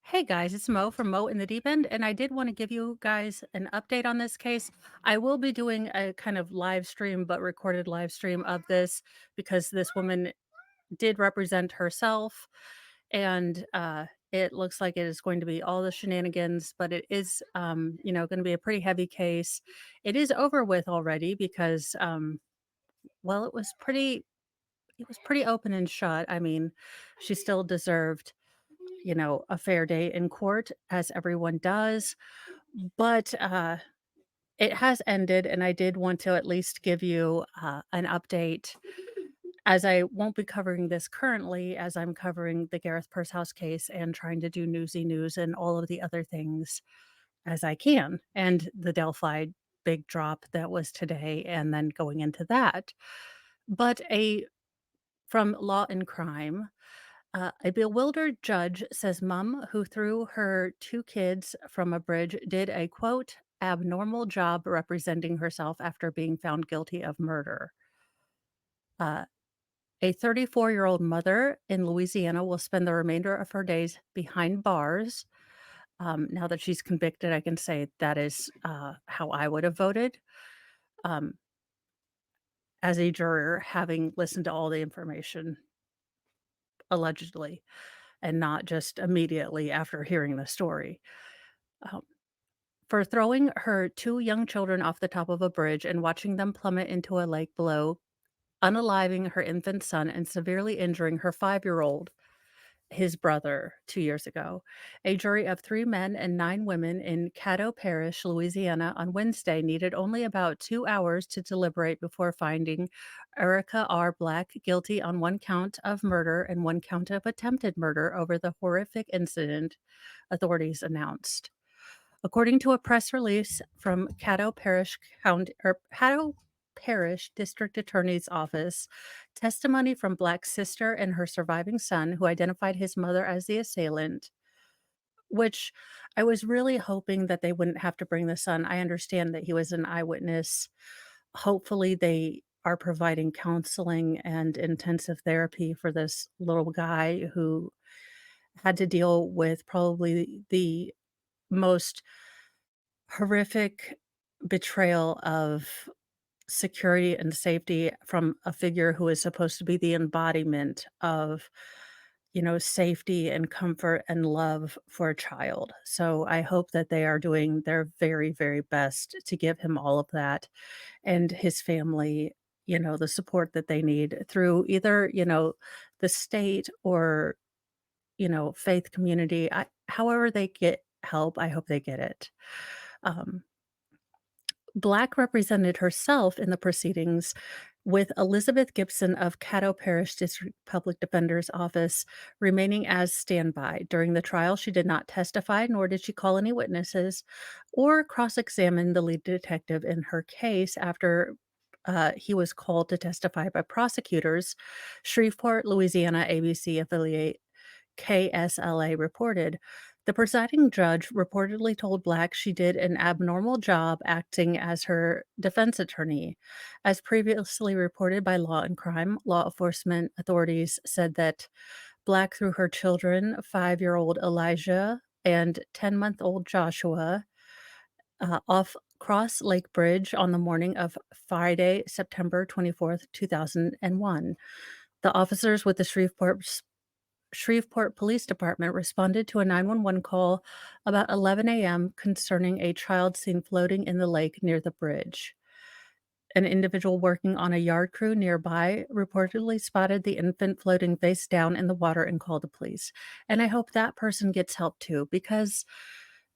Hey guys, it's Mo from Mo in the Deep End, and I did want to give you guys an update on this case. I will be doing a kind of live stream, but recorded live stream of this because this woman did represent herself, and it looks like it is going to be all the shenanigans, but it is, going to be a pretty heavy case. It is over with already because, well, it was pretty open and shut. I mean, she still deserved a fair day in court as everyone does, but, it has ended, and I did want to at least give you, an update as I won't be covering this currently as I'm covering the Gareth Purse case and trying to do Newsy News and all of the other things as I can, and the Delphi big drop that was today and then going into that. But a from Law and Crime. A bewildered judge says mom who threw her two kids from a bridge did a quote, abnormal job representing herself after being found guilty of murder. Uh, a 34-year-old mother in Louisiana will spend the remainder of her days behind bars. Now that she's convicted, I can say that is how I would have voted um, as a juror, having listened to all the information allegedly and not just immediately after hearing the story. Um, for throwing her 2 young children off the top of a bridge and watching them plummet into a lake below, unaliving her infant son and severely injuring her 5-year-old, his brother, 2 years ago. A jury of 3 men and 9 women in Caddo Parish, Louisiana, on Wednesday needed only about 2 hours to deliberate before finding Ureka R. Black guilty on 1 count of murder and 1 count of attempted murder over the horrific incident, authorities announced. According to a press release from Caddo Parish District Attorney's Office, testimony from Black's sister and her surviving son, who identified his mother as the assailant, which I was really hoping that they wouldn't have to bring the son. I understand that he was an eyewitness. Hopefully, they are providing counseling and intensive therapy for this little guy who had to deal with probably the most horrific betrayal of security and safety from a figure who is supposed to be the embodiment of, safety and comfort and love for a child. So I hope that they are doing their very, very best to give him all of that and his family, the support that they need through either, the state or, faith community. However they get help, I hope they get it. Um, Black represented herself in the proceedings with Elizabeth Gibson of Caddo Parish District Public Defender's Office remaining as standby. During the trial, she did not testify, nor did she call any witnesses or cross examine the lead detective in her case after. He was called to testify by prosecutors. Shreveport, Louisiana ABC affiliate KSLA reported. The presiding judge reportedly told Black she did an abnormal job acting as her defense attorney. As previously reported by Law and Crime, law enforcement authorities said that Black threw her children, 5-year-old Elijah and 10-month-old Joshua, off Cross Lake Bridge on the morning of Friday, September 24th, 2001. The officers with the Shreveport Police Department responded to a 911 call about 11 a.m. concerning a child seen floating in the lake near the bridge. An individual working on a yard crew nearby reportedly spotted the infant floating face down in the water and called the police. And I hope that person gets help too, because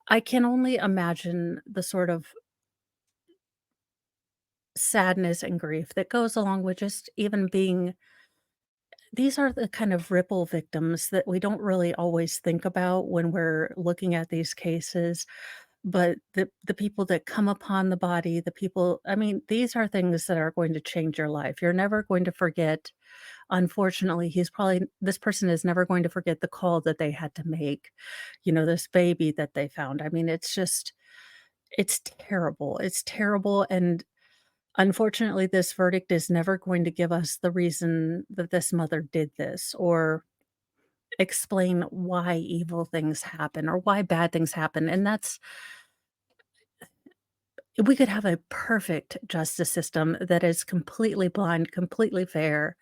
I can only imagine the sort of sadness and grief that goes along with just even being. These are the kind of ripple victims that we don't really always think about when we're looking at these cases, but the people that come upon the body, the people, I mean, these are things that are going to change your life. You're never going to forget. Unfortunately, this person is never going to forget the call that they had to make, this baby that they found. I mean, it's terrible. It's terrible, and unfortunately, this verdict is never going to give us the reason that this mother did this or explain why evil things happen or why bad things happen, and that's we could have a perfect justice system that is completely blind, completely fair,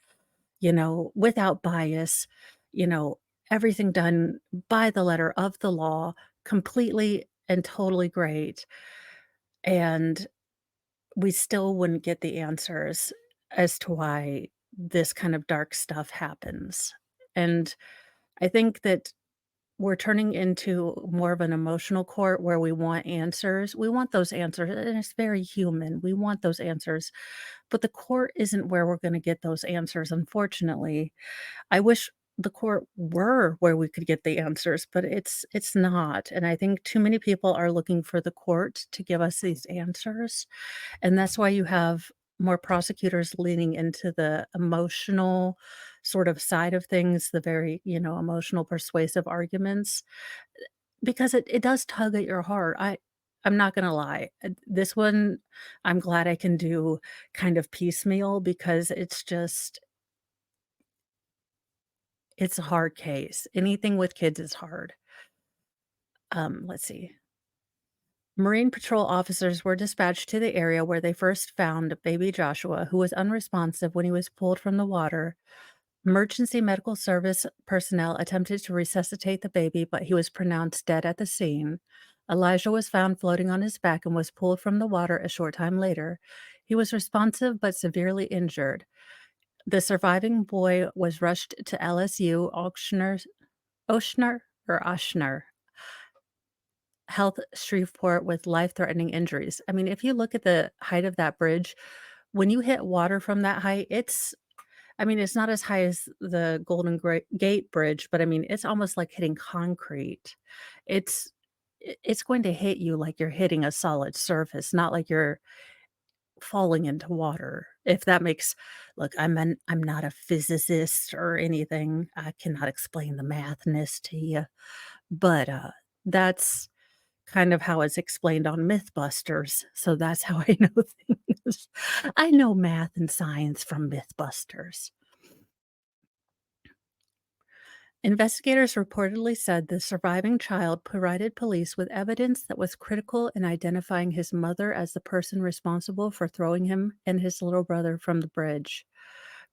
without bias, you know, everything done by the letter of the law, completely and totally great, and we still wouldn't get the answers as to why this kind of dark stuff happens, and I think that we're turning into more of an emotional court where we want answers. We want those answers, and it's very human. We want those answers, but the court isn't where we're gonna get those answers, unfortunately. I wish the court were where we could get the answers, but it's not, and I think too many people are looking for the court to give us these answers, and that's why you have more prosecutors leaning into the emotional sort of side of things, the very, emotional persuasive arguments, because it does tug at your heart. I'm not gonna lie. This one, I'm glad I can do kind of piecemeal because it's a hard case. Anything with kids is hard. Let's see. Marine Patrol officers were dispatched to the area where they first found baby Joshua, who was unresponsive when he was pulled from the water. Emergency medical service personnel attempted to resuscitate the baby, but he was pronounced dead at the scene. Elijah was found floating on his back and was pulled from the water a short time later. He was responsive but severely injured. The surviving boy was rushed to LSU Oshner or Oshner Health Shreveport with life-threatening injuries. I mean, if you look at the height of that bridge, when you hit water from that height, it's not as high as the Gate Bridge, but I mean, it's almost like hitting concrete. It's it's going to hit you like you're hitting a solid surface, not like you're falling into water. If that makes Look, I'm not a physicist or anything. I cannot explain the mathness to you, but that's kind of how it's explained on Mythbusters. So that's how I know things. I know math and science from Mythbusters. Investigators reportedly said the surviving child provided police with evidence that was critical in identifying his mother as the person responsible for throwing him and his little brother from the bridge.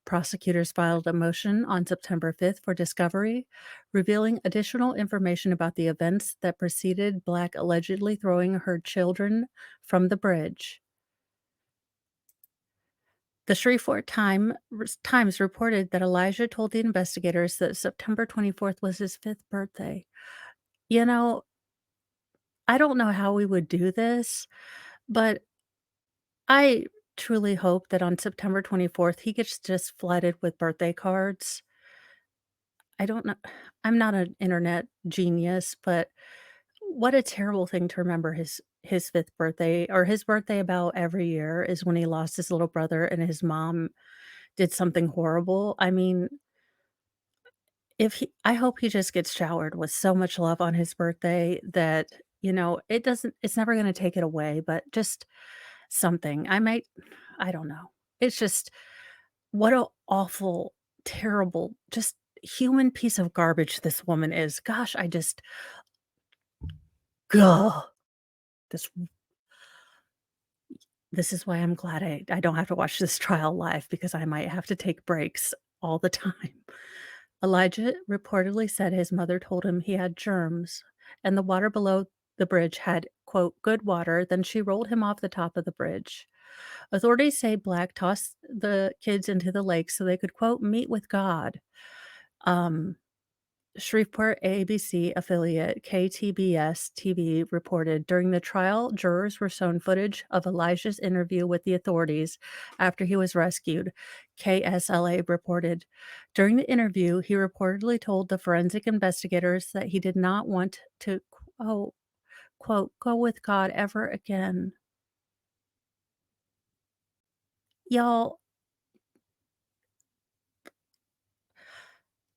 Prosecutors filed a motion on September 5th for discovery, revealing additional information about the events that preceded Black allegedly throwing her children from the bridge. The Shreveport Times reported that Elijah told the investigators that September 24th was his fifth birthday. You know, I don't know how we would do this, but I truly hope that on September 24th, he gets just flooded with birthday cards. I don't know. I'm not an internet genius, but what a terrible thing to remember his 5th birthday or his birthday about every year is when he lost his little brother and his mom did something horrible. I mean, if he I hope he just gets showered with so much love on his birthday that, it's never gonna take it away, but just something. I don't know. It's just what a awful, terrible, just human piece of garbage this woman is. Gosh, I just Gah, this this is why I'm glad I don't have to watch this trial live because I might have to take breaks all the time. Elijah reportedly said his mother told him he had germs and the water below the bridge had, quote, good water, then she rolled him off the top of the bridge. Authorities say Black tossed the kids into the lake so they could, quote, meet with God. Um, Shreveport ABC affiliate KTBS TV reported during the trial, jurors were shown footage of Elijah's interview with the authorities after he was rescued. KSLA reported. During the interview, he reportedly told the forensic investigators that he did not want to, quote, go with God ever again. Y'all,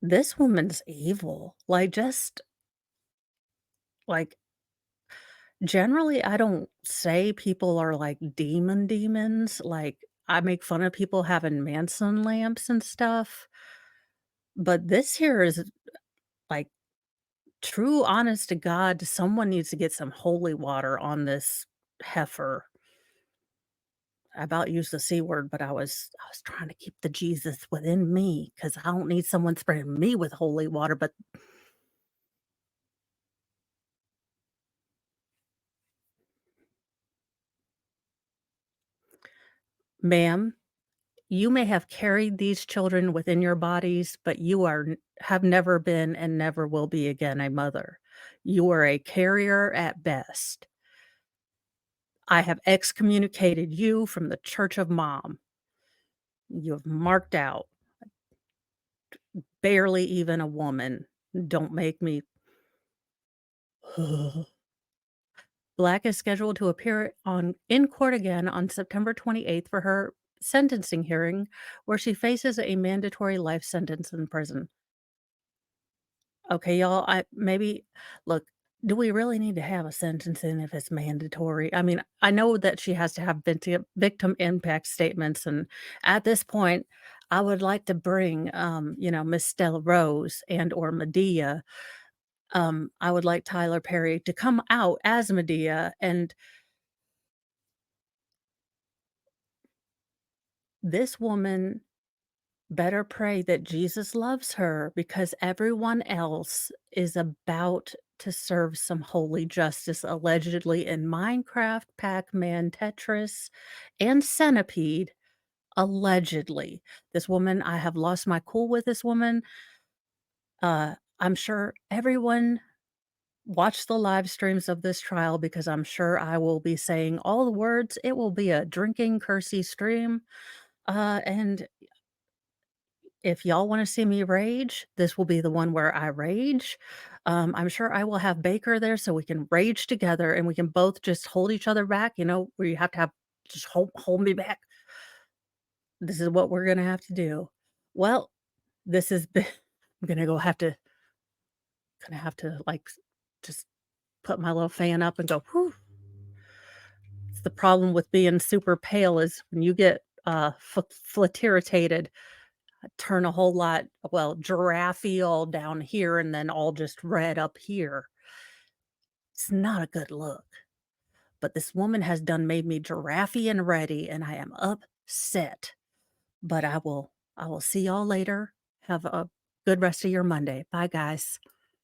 this woman's evil. Like, generally, I don't say people are like demons, like, I make fun of people having Manson lamps and stuff, but this here is True honest to God, someone needs to get some holy water on this heifer. I about used the C word, but I was trying to keep the Jesus within me because I don't need someone spraying me with holy water, but ma'am, you may have carried these children within your bodies, but you have never been and never will be again a mother. You are a carrier at best. I have excommunicated you from the church of mom. You have marked out, barely even a woman. Don't make me Black is scheduled to appear on in court again on September 28th for her sentencing hearing, where she faces a mandatory life sentence in prison. Okay, y'all, I maybe look, do we really need to have a sentencing if it's mandatory? I mean, I know that she has to have victim impact statements, and at this point, I would like to bring, Miss Stella Rose and or Medea. I would like Tyler Perry to come out as Medea, and this woman better pray that Jesus loves her because everyone else is about to serve some holy justice allegedly in Minecraft, Pac-Man, Tetris, and Centipede, allegedly. This woman, I have lost my cool with this woman. I'm sure everyone watched the live streams of this trial because I'm sure I will be saying all the words. It will be a drinking, cursy stream. And if y'all wanna see me rage, this will be the one where I rage. I'm sure I will have Baker there so we can rage together and we can both just hold each other back, where you have to have just hold me back. This is what we're gonna have to do. Well, this has been I'm gonna have to, like, just put my little fan up and go, "Whew." It's the problem with being super pale is when you get, irritated turn a whole lot well, giraffe all down here and then all just red up here. It's not a good look, but this woman has done made me giraffe and ready, and I am upset, but I will see y'all later. Have a good rest of your Monday. Bye, guys.